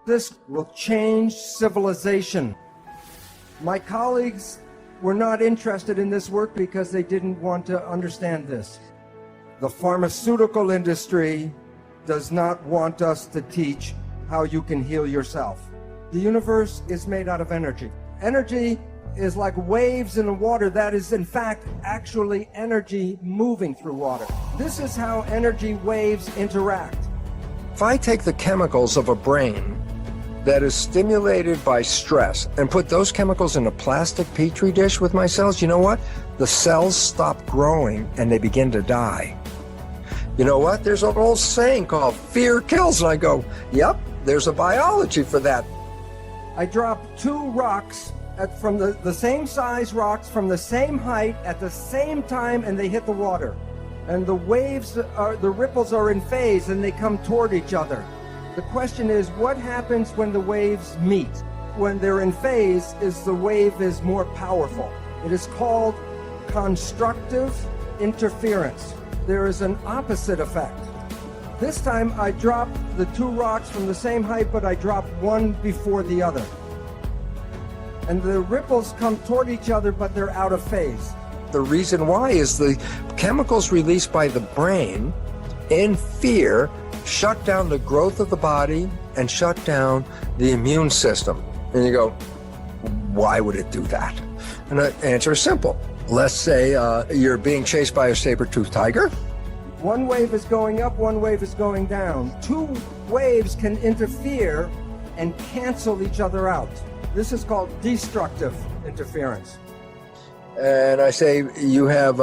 This will change civilization. My colleagues were not interested in this work because they didn't want to understand this. The pharmaceutical industry does not want us to teach how you can heal yourself. The universe is made out of energy. Energy is like waves in the water that is in fact actually energy moving through water. This is how energy waves interact. If I take the chemicals of a brain that is stimulated by stress and put those chemicals in a plastic petri dish with my cells, you know what? The cells stop growing and they begin to die. You know what? There's an old saying called fear kills. And I go, yep, there's a biology for that. I dropped two rocks from the same size rocks from the same height at the same time, and they hit the water. And the waves, the ripples are in phase and they come toward each other. The question is, what happens when the waves meet? When they're in phase, the wave is more powerful. It is called constructive interference. There is an opposite effect. This time I dropped the two rocks from the same height, but I dropped one before the other. And the ripples come toward each other, but they're out of phase. The reason why is the chemicals released by the brain in fear shut down the growth of the body and shut down the immune system. And you go, why would it do that? And the answer is simple. Let's say you're being chased by a saber-toothed tiger. One wave is going up, one wave is going down. Two waves can interfere and cancel each other out. This is called destructive interference. And I say, you have,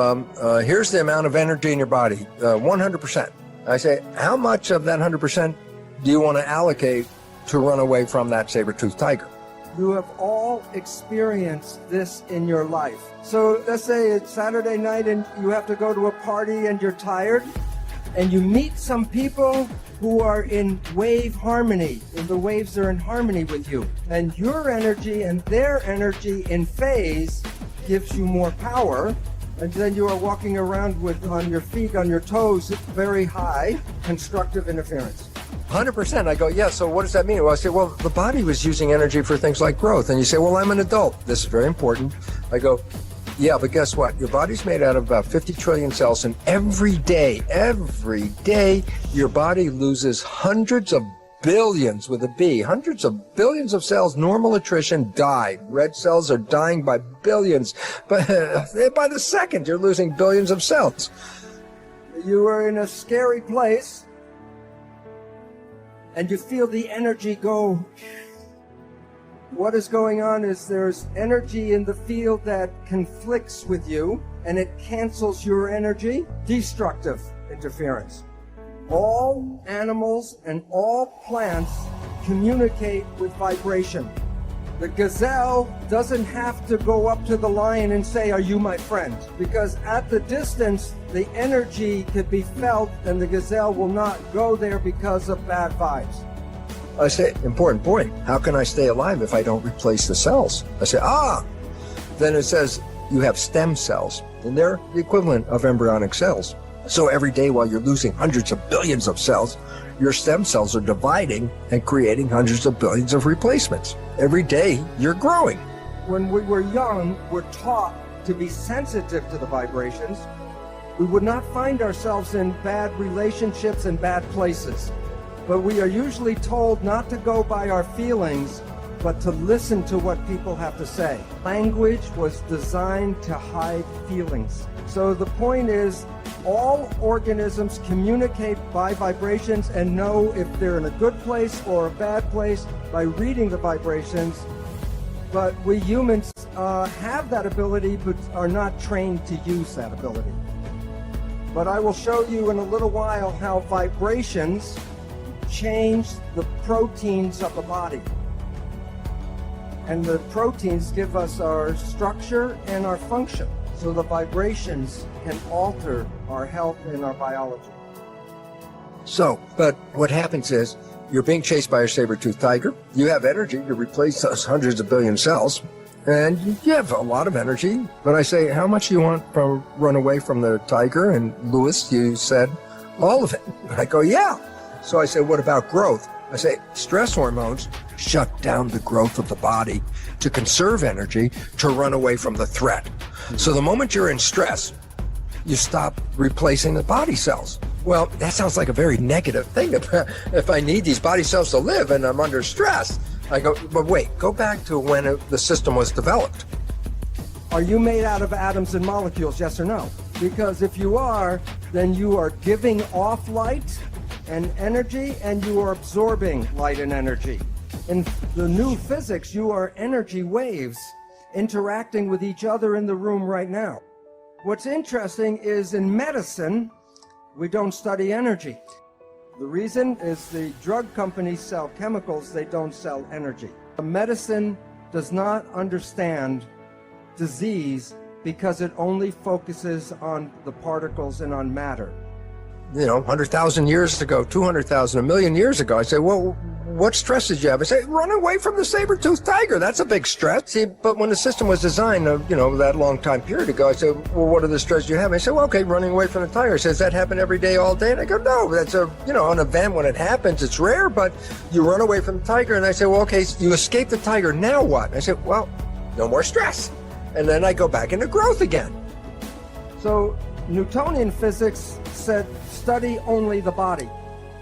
here's the amount of energy in your body, 100%. I say, how much of that 100% do you want to allocate to run away from that saber-toothed tiger? You have all experienced this in your life. So let's say it's Saturday night and you have to go to a party and you're tired, and you meet some people who are in wave harmony, and the waves are in harmony with you. And your energy and their energy in phase gives you more power, and then you are walking around with on your feet, on your toes, very high constructive interference. 100%. I go, yeah, so what does that mean? Well, I say, well, the body was using energy for things like growth. And you say, well, I'm an adult. This is very important. I go, yeah, but guess what? Your body's made out of about 50 trillion cells, and every day, your body loses hundreds of billions with a B, hundreds of billions of cells. Normal attrition die. Red cells are dying by billions. But by the second, you're losing billions of cells. You are in a scary place, and you feel the energy go. What is going on is there's energy in the field that conflicts with you, and it cancels your energy. Destructive interference. All animals and all plants communicate with vibration. The gazelle doesn't have to go up to the lion and say, "Are you my friend?" Because at the distance, the energy could be felt, and the gazelle will not go there because of bad vibes. I say, important point, how can I stay alive if I don't replace the cells? I say, then it says you have stem cells, and they're the equivalent of embryonic cells. So every day while you're losing hundreds of billions of cells, your stem cells are dividing and creating hundreds of billions of replacements. Every day you're growing. When we were young, we're taught to be sensitive to the vibrations. We would not find ourselves in bad relationships and bad places. But we are usually told not to go by our feelings, but to listen to what people have to say. Language was designed to hide feelings. So the point is, all organisms communicate by vibrations and know if they're in a good place or a bad place by reading the vibrations. But we humans have that ability, but are not trained to use that ability. But I will show you in a little while how vibrations change the proteins of the body. And the proteins give us our structure and our function. So the vibrations can alter our health and our biology. So, but what happens is, you're being chased by a saber-toothed tiger. You have energy to replace those hundreds of billion cells. And you have a lot of energy. But I say, how much do you want to run away from the tiger? And Lewis, you said, all of it. I go, yeah. So I said, what about growth? I say stress hormones shut down the growth of the body to conserve energy to run away from the threat. So the moment you're in stress, you stop replacing the body cells. Well, that sounds like a very negative thing. If I need these body cells to live and I'm under stress, I go, but wait, go back to when the system was developed. Are you made out of atoms and molecules, yes or no? Because if you are, then you are giving off light and energy, and you are absorbing light and energy. In the new physics, you are energy waves interacting with each other in the room right now. What's interesting is in medicine, we don't study energy. The reason is the drug companies sell chemicals, they don't sell energy. Medicine does not understand disease because it only focuses on the particles and on matter. 100,000 years ago, 200,000, a million years ago, I say, well, what stress did you have? I say, run away from the saber-toothed tiger. That's a big stress. See, but when the system was designed, that long time period ago, I said, well, what are the stresses you have? I said, well, okay, running away from the tiger. He says, that happen every day, all day? And I go, no, that's an event when it happens. It's rare, but you run away from the tiger. And I say, well, okay, you escape the tiger. Now what? I said, well, no more stress. And then I go back into growth again. So Newtonian physics said, study only the body.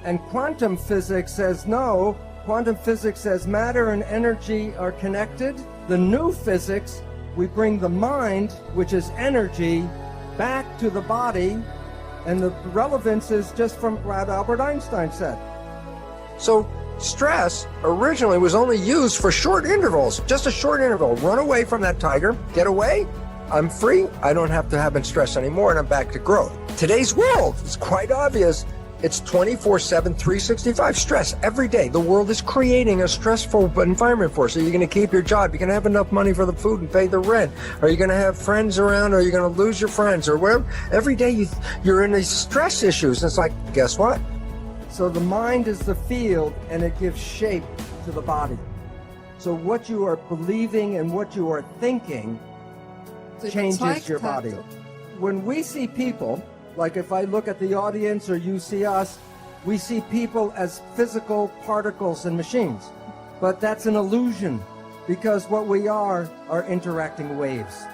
And quantum physics says no. Quantum physics says matter and energy are connected. The new physics, we bring the mind, which is energy, back to the body. And the relevance is just from what Albert Einstein said. So stress originally was only used for short intervals, just a short interval. Run away from that tiger, get away, I'm free, I don't have to have stress anymore, and I'm back to growth. Today's world is quite obvious. It's 24/7, 365 stress every day. The world is creating a stressful environment for us. So you're going to keep your job. You're going to have enough money for the food and pay the rent. Are you going to have friends around? Or are you going to lose your friends? Or whatever. Every day you're in these stress issues. And it's like, guess what? So the mind is the field, and it gives shape to the body. So what you are believing and what you are thinking changes your body. When we see people, like if I look at the audience or you see us, we see people as physical particles and machines. But that's an illusion, because what we are interacting waves.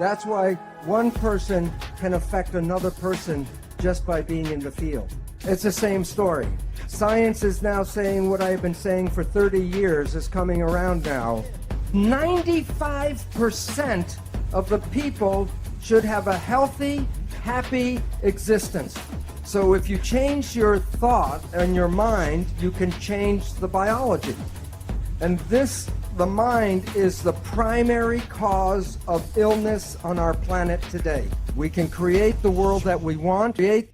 That's why one person can affect another person just by being in the field. It's the same story. Science is now saying what I've been saying for 30 years is coming around now. 95% of the people should have a healthy, happy existence. So if you change your thought and your mind, you can change the biology. And the mind is the primary cause of illness on our planet today. We can create the world that we want, create